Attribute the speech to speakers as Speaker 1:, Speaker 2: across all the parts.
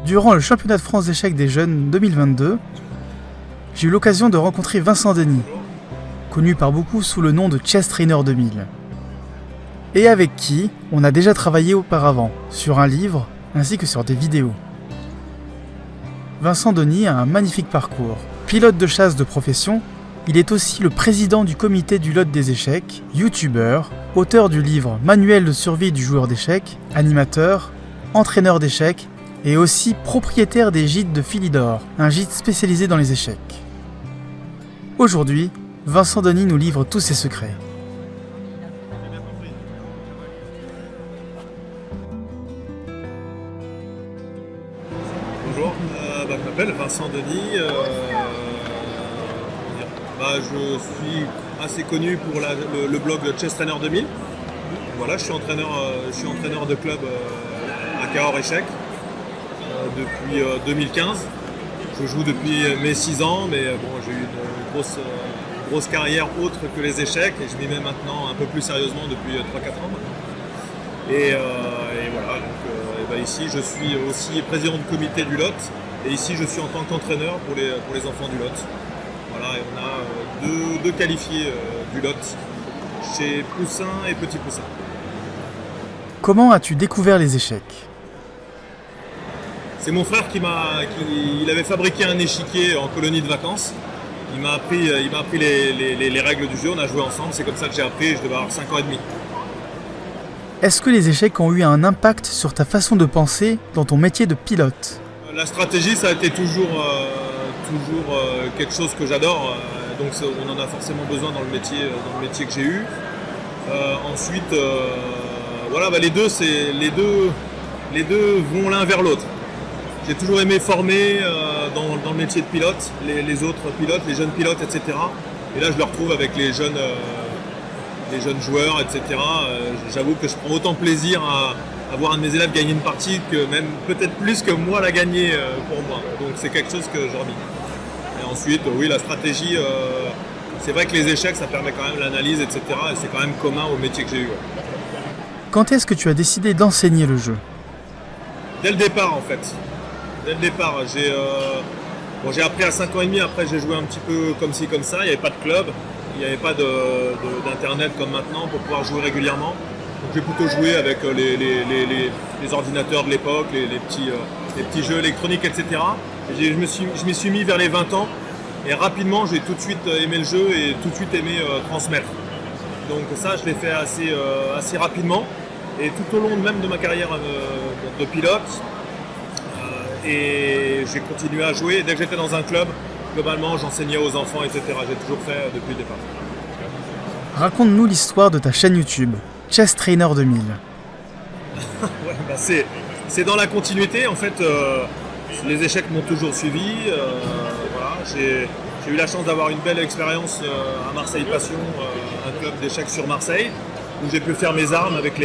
Speaker 1: Durant le championnat de France d'échecs des jeunes 2022, j'ai eu l'occasion de rencontrer Vincent Denis, connu par beaucoup sous le nom de Chess Trainer 2000, et avec qui on a déjà travaillé auparavant, sur un livre ainsi que sur des vidéos. Vincent Denis a un magnifique parcours. Pilote de chasse de profession, il est aussi le président du comité du lot des échecs, youtubeur, auteur du livre Manuel de survie du joueur d'échecs, animateur, entraîneur d'échecs et aussi propriétaire des gîtes de Philidor, un gîte spécialisé dans les échecs. Aujourd'hui, Vincent Denis nous livre tous ses secrets.
Speaker 2: Bonjour, je m'appelle Vincent Denis. Je suis assez connu pour le blog Chess Trainer 2000. Voilà, je suis entraîneur de club à Cahors Échecs depuis 2015. Je joue depuis mes 6 ans, mais bon, j'ai eu une grosse carrière autre que les échecs et je m'y mets maintenant un peu plus sérieusement depuis 3-4 ans. Et voilà, donc ici je suis aussi président du comité du lot et ici je suis en tant qu'entraîneur pour les enfants du lot. Voilà, et on a deux qualifiés du lot chez Poussin et Petit Poussin.
Speaker 1: Comment as-tu découvert les échecs ?
Speaker 2: C'est mon frère il avait fabriqué un échiquier en colonie de vacances. Il m'a appris les règles du jeu, on a joué ensemble, c'est comme ça que j'ai appris, je devais avoir 5 ans et demi.
Speaker 1: Est-ce que les échecs ont eu un impact sur ta façon de penser dans ton métier de pilote ?
Speaker 2: La stratégie, ça a été toujours quelque chose que j'adore, donc on en a forcément besoin dans le métier que j'ai eu. Ensuite, les deux vont l'un vers l'autre. J'ai toujours aimé former dans le métier de pilote, les autres pilotes, les jeunes pilotes, etc. Et là, je le retrouve avec les jeunes joueurs, etc. J'avoue que je prends autant plaisir à voir un de mes élèves gagner une partie que même peut-être plus que moi la gagner pour moi. Donc c'est quelque chose que je remets. Et ensuite, oui, la stratégie, c'est vrai que les échecs, ça permet quand même l'analyse, etc. Et c'est quand même commun au métier que j'ai eu.
Speaker 1: Quand est-ce que tu as décidé d'enseigner le jeu ?
Speaker 2: Dès le départ, en fait. Dès le départ, j'ai appris à 5 ans et demi, après j'ai joué un petit peu comme ci, comme ça, il n'y avait pas de club, il n'y avait pas d'internet comme maintenant pour pouvoir jouer régulièrement. Donc j'ai plutôt joué avec les ordinateurs de l'époque, les petits jeux électroniques, etc. Et je m'y suis mis vers les 20 ans et rapidement j'ai tout de suite aimé le jeu et tout de suite aimé transmettre. Donc ça je l'ai fait assez rapidement et tout au long même de ma carrière de pilote. Et j'ai continué à jouer. Dès que j'étais dans un club, globalement, j'enseignais aux enfants, etc. J'ai toujours fait depuis le départ.
Speaker 1: Raconte-nous l'histoire de ta chaîne YouTube, Chess Trainer 2000.
Speaker 2: Ouais, c'est dans la continuité. En fait, les échecs m'ont toujours suivi. Voilà, j'ai eu la chance d'avoir une belle expérience à Marseille Passion, un club d'échecs sur Marseille, où j'ai pu faire mes armes avec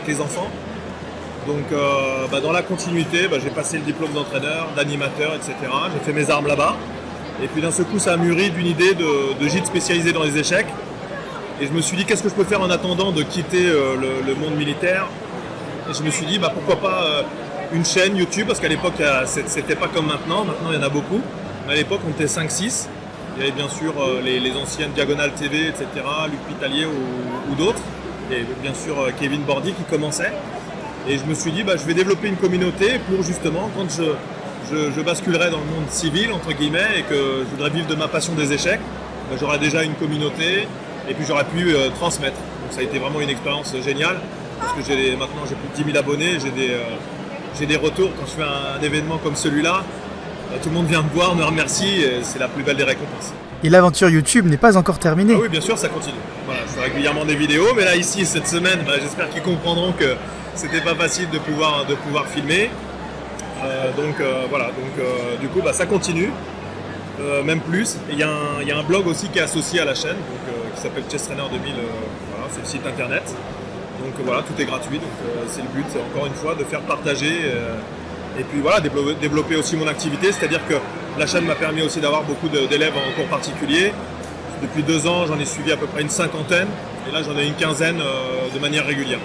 Speaker 2: les enfants. Donc dans la continuité, j'ai passé le diplôme d'entraîneur, d'animateur, etc. J'ai fait mes armes là-bas. Et puis d'un seul coup, ça a mûri d'une idée de gîte spécialisé dans les échecs. Et je me suis dit, qu'est-ce que je peux faire en attendant de quitter le monde militaire ? Et je me suis dit, pourquoi pas une chaîne YouTube, parce qu'à l'époque, c'était pas comme maintenant. Maintenant, il y en a beaucoup. Mais à l'époque, on était 5-6. Il y avait bien sûr les anciennes Diagonale TV, etc., Luc Pitalier ou d'autres. Et bien sûr, Kevin Bordy qui commençait. Et je me suis dit, je vais développer une communauté pour justement, quand je basculerai dans le monde civil, entre guillemets, et que je voudrais vivre de ma passion des échecs, j'aurai déjà une communauté et puis j'aurais pu transmettre. Donc ça a été vraiment une expérience géniale, parce que maintenant j'ai plus de 10 000 abonnés, j'ai des retours quand je fais un événement comme celui-là. Tout le monde vient me voir, me remercie, et c'est la plus belle des récompenses.
Speaker 1: Et l'aventure YouTube n'est pas encore terminée.
Speaker 2: Ah oui, bien sûr, ça continue. Voilà, je fais régulièrement des vidéos, mais là, ici, cette semaine, j'espère qu'ils comprendront que c'était pas facile de pouvoir filmer. Du coup, ça continue, même plus. Il y a un blog aussi qui est associé à la chaîne, qui s'appelle Chess Trainer 2000, c'est le site internet. Donc voilà, tout est gratuit, donc c'est le but, encore une fois, de faire partager et puis voilà, développer aussi mon activité, c'est-à-dire que la chaîne m'a permis aussi d'avoir beaucoup d'élèves en cours particulier. Depuis 2 ans, j'en ai suivi à peu près une 50aine, et là j'en ai une 15aine de manière régulière.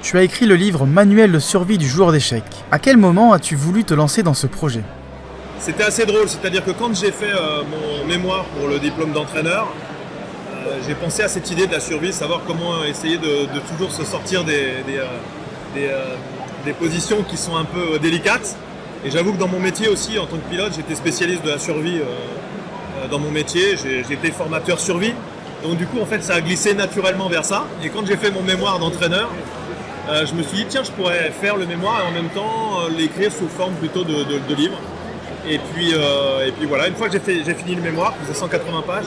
Speaker 1: Tu as écrit le livre Manuel de survie du joueur d'échecs. À quel moment as-tu voulu te lancer dans ce projet ?
Speaker 2: C'était assez drôle, c'est-à-dire que quand j'ai fait mon mémoire pour le diplôme d'entraîneur, j'ai pensé à cette idée de la survie, savoir comment essayer de toujours se sortir des positions qui sont un peu délicates. Et j'avoue que dans mon métier aussi, en tant que pilote, j'étais spécialiste de la survie dans mon métier. J'ai été formateur survie. Donc du coup, en fait, ça a glissé naturellement vers ça. Et quand j'ai fait mon mémoire d'entraîneur, je me suis dit, tiens, je pourrais faire le mémoire et en même temps l'écrire sous forme plutôt de livre. Et puis voilà, une fois que j'ai fini le mémoire, qui faisait 180 pages,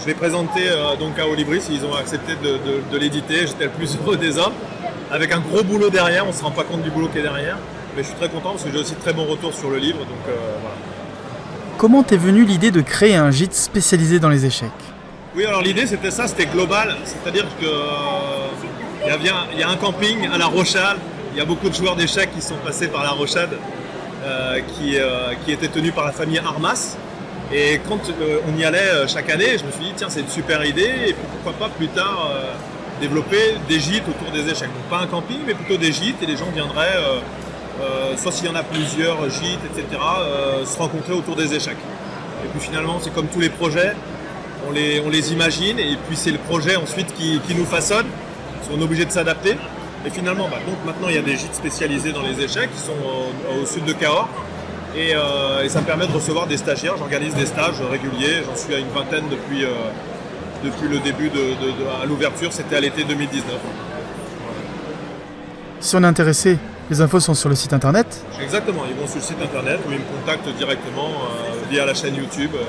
Speaker 2: je l'ai présenté donc à Olibris, ils ont accepté de l'éditer. J'étais le plus heureux des hommes, avec un gros boulot derrière, on ne se rend pas compte du boulot qui est derrière. Mais je suis très content parce que j'ai aussi de très bons retours sur le livre. Donc voilà.
Speaker 1: Comment t'est venue l'idée de créer un gîte spécialisé dans les échecs ?
Speaker 2: Oui, alors l'idée c'était ça, c'était global, c'est-à-dire que il y a un camping à La Rochade, il y a beaucoup de joueurs d'échecs qui sont passés par La Rochade, qui était tenu par la famille Armas. Et quand on y allait chaque année, je me suis dit tiens, c'est une super idée, et puis pourquoi pas plus tard développer des gîtes autour des échecs. Donc pas un camping, mais plutôt des gîtes, et les gens viendraient, soit s'il y en a plusieurs gîtes, etc., se rencontrer autour des échecs. Et puis finalement, c'est comme tous les projets, on les imagine, et puis c'est le projet ensuite qui nous façonne, parce qu'on est obligé de s'adapter. Et finalement, donc maintenant il y a des gîtes spécialisés dans les échecs qui sont au sud de Cahors, et ça me permet de recevoir des stagiaires. J'organise des stages réguliers, j'en suis à une vingtaine depuis le début à l'ouverture, c'était à l'été 2019.
Speaker 1: Si on est intéressé, les infos sont sur le site internet ?
Speaker 2: Exactement, ils vont sur le site internet ou ils me contactent directement via la chaîne YouTube. Voilà.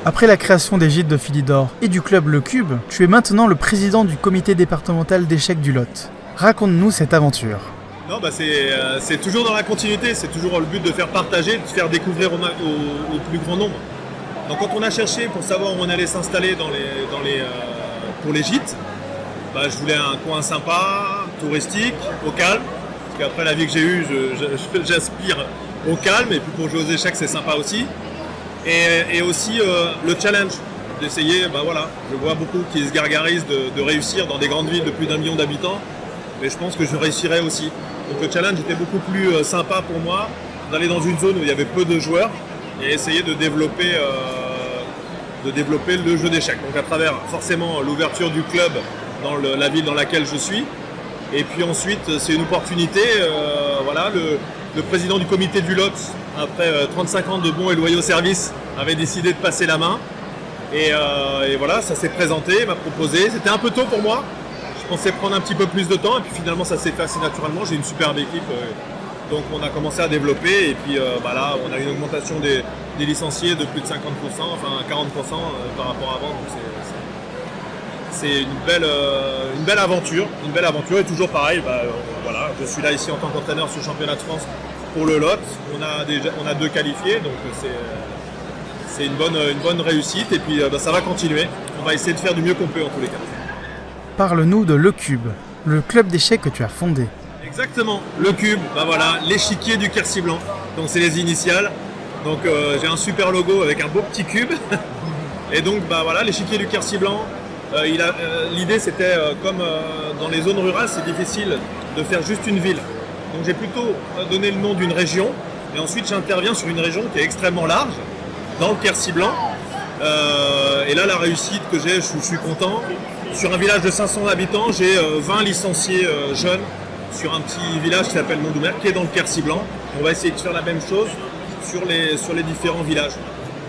Speaker 1: Après la création des gîtes de Philidor et du club Le Cube, tu es maintenant le président du comité départemental d'échecs du Lot. Raconte-nous cette aventure.
Speaker 2: Non, c'est toujours dans la continuité, c'est toujours le but de faire partager, de faire découvrir au plus grand nombre. Donc quand on a cherché pour savoir où on allait s'installer pour les gîtes, je voulais un coin sympa, touristique, au calme, parce qu'après la vie que j'ai eue, j'aspire au calme, et puis pour jouer aux échecs c'est sympa aussi. Et aussi le challenge, d'essayer, je vois beaucoup qui se gargarisent de réussir dans des grandes villes de plus d'1 million d'habitants, mais je pense que je réussirais aussi. Donc le challenge était beaucoup plus sympa pour moi, d'aller dans une zone où il y avait peu de joueurs, et essayer de développer le jeu d'échecs. Donc à travers forcément l'ouverture du club dans la ville dans laquelle je suis, et puis ensuite c'est une opportunité, le président du comité du Lot, après 35 ans de bons et loyaux services, avait décidé de passer la main. Et voilà, ça s'est présenté, m'a proposé. C'était un peu tôt pour moi. Je pensais prendre un petit peu plus de temps, et puis finalement ça s'est fait assez naturellement. J'ai une superbe équipe, donc on a commencé à développer. Et puis là, on a une augmentation des licenciés de plus de 50%, enfin 40% par rapport à avant. Donc c'est une belle aventure, et toujours pareil. Je suis là ici en tant qu'entraîneur sur le championnat de France pour le Lot. On a 2 qualifiés, donc c'est une bonne réussite, et puis ça va continuer. On va essayer de faire du mieux qu'on peut en tous les cas.
Speaker 1: Parle-nous de Le Cube, le club d'échecs que tu as fondé.
Speaker 2: Exactement, Le Cube, l'échiquier du Quercy blanc. Donc c'est les initiales. Donc j'ai un super logo avec un beau petit cube. Et donc l'échiquier du Quercy blanc. L'idée c'était, comme dans les zones rurales, c'est difficile de faire juste une ville. Donc j'ai plutôt donné le nom d'une région, et ensuite j'interviens sur une région qui est extrêmement large, dans le Quercy blanc. Et là, la réussite que j'ai, je suis content. Sur un village de 500 habitants, j'ai 20 licenciés jeunes sur un petit village qui s'appelle Mondoumer, qui est dans le Quercy blanc. On va essayer de faire la même chose sur les différents villages.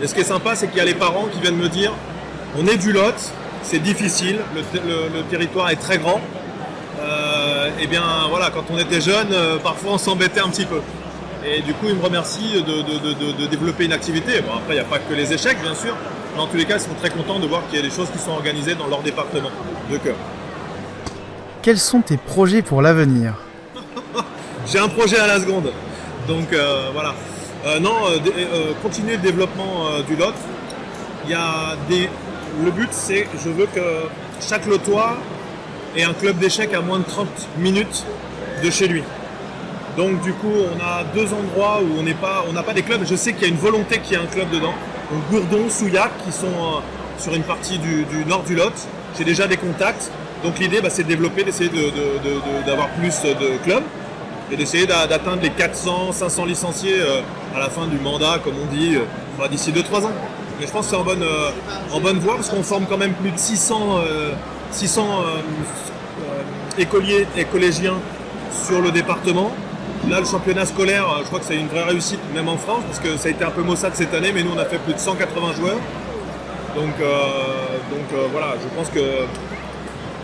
Speaker 2: Et ce qui est sympa, c'est qu'il y a les parents qui viennent me dire on est du Lot, c'est difficile, le territoire est très grand. Quand on était jeune, parfois on s'embêtait un petit peu. Et du coup, ils me remercient de développer une activité. Bon, après, il n'y a pas que les échecs, bien sûr. Mais en tous les cas, ils sont très contents de voir qu'il y a des choses qui sont organisées dans leur département de cœur.
Speaker 1: Quels sont tes projets pour l'avenir ?
Speaker 2: J'ai un projet à la seconde. Donc, voilà. Continuer le développement du Lot. Le but, c'est que je veux que chaque lotois ait un club d'échecs à moins de 30 minutes de chez lui. Donc du coup, on a 2 endroits où on n'a pas des clubs. Je sais qu'il y a une volonté qu'il y ait un club dedans. Donc Gourdon, Souillac, qui sont sur une partie du nord du Lot. J'ai déjà des contacts. Donc l'idée, c'est de développer, d'essayer d'avoir plus de clubs et d'essayer d'atteindre les 400, 500 licenciés à la fin du mandat, comme on dit, d'ici 2-3 ans. Mais je pense que c'est en bonne voie parce qu'on forme quand même plus de 600 écoliers et collégiens sur le département. Là, le championnat scolaire, je crois que c'est une vraie réussite, même en France, parce que ça a été un peu maussade cette année, mais nous, on a fait plus de 180 joueurs. Donc voilà, je pense que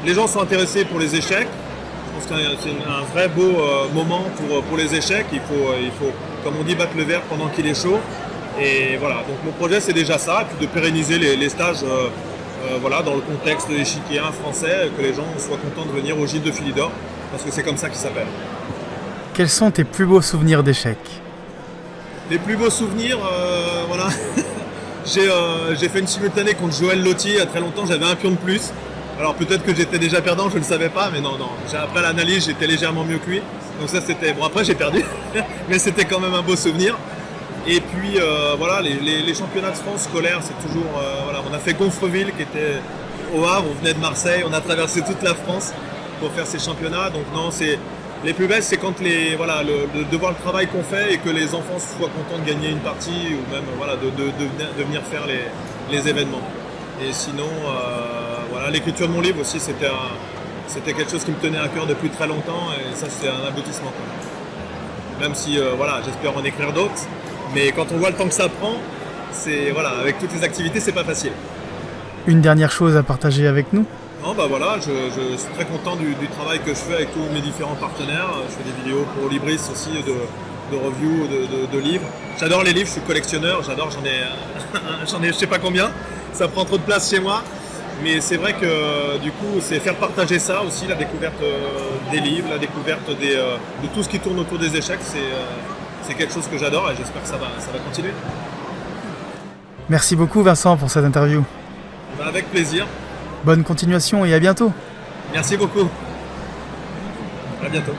Speaker 2: les gens sont intéressés pour les échecs. Je pense que c'est un vrai beau moment pour les échecs. Il faut, comme on dit, battre le verre pendant qu'il est chaud. Et voilà, donc mon projet, c'est déjà ça, et puis de pérenniser les stages dans le contexte échiquier français, que les gens soient contents de venir au Gilles de Philidor, parce que c'est comme ça qu'il s'appelle.
Speaker 1: Quels sont tes plus beaux souvenirs d'échecs?
Speaker 2: Les plus beaux souvenirs, voilà. J'ai fait une simultanée contre Joël Lotti il y a très longtemps, j'avais un pion de plus. Alors peut-être que j'étais déjà perdant, je ne le savais pas, mais non. Après l'analyse, j'étais légèrement mieux que lui. Donc ça c'était... Bon après j'ai perdu, mais c'était quand même un beau souvenir. Et puis voilà, les championnats de France scolaires, c'est toujours... voilà, on a fait Gonfreville qui était au Havre, on venait de Marseille, on a traversé toute la France pour faire ces championnats. Donc non, c'est... Les plus belles, c'est quand de voir le travail qu'on fait et que les enfants soient contents de gagner une partie ou même de venir faire les événements. Et sinon, l'écriture de mon livre aussi, c'était quelque chose qui me tenait à cœur depuis très longtemps et ça, c'est un aboutissement. Même si, j'espère en écrire d'autres. Mais quand on voit le temps que ça prend, avec toutes les activités, c'est pas facile.
Speaker 1: Une dernière chose à partager avec nous?
Speaker 2: Non, je suis très content du travail que je fais avec tous mes différents partenaires. Je fais des vidéos pour Libris aussi, de reviews, de livres. J'adore les livres, je suis collectionneur, j'en ai je sais pas combien. Ça prend trop de place chez moi. Mais c'est vrai que du coup, c'est faire partager ça aussi, la découverte des livres, la découverte de tout ce qui tourne autour des échecs. C'est quelque chose que j'adore et j'espère que ça va continuer.
Speaker 1: Merci beaucoup Vincent pour cette interview.
Speaker 2: Avec plaisir.
Speaker 1: Bonne continuation et à bientôt.
Speaker 2: Merci beaucoup. À bientôt.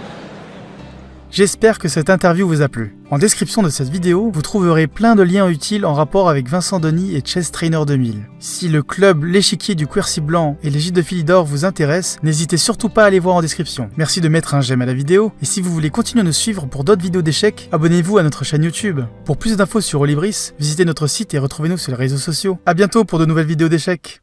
Speaker 1: J'espère que cette interview vous a plu. En description de cette vidéo, vous trouverez plein de liens utiles en rapport avec Vincent Denis et Chess Trainer 2000. Si le club L'Échiquier du Quercy Blanc et les Gilles de Philidor vous intéressent, n'hésitez surtout pas à aller voir en description. Merci de mettre un j'aime à la vidéo, et si vous voulez continuer à nous suivre pour d'autres vidéos d'échecs, abonnez-vous à notre chaîne YouTube. Pour plus d'infos sur Olibris, visitez notre site et retrouvez-nous sur les réseaux sociaux. A bientôt pour de nouvelles vidéos d'échecs.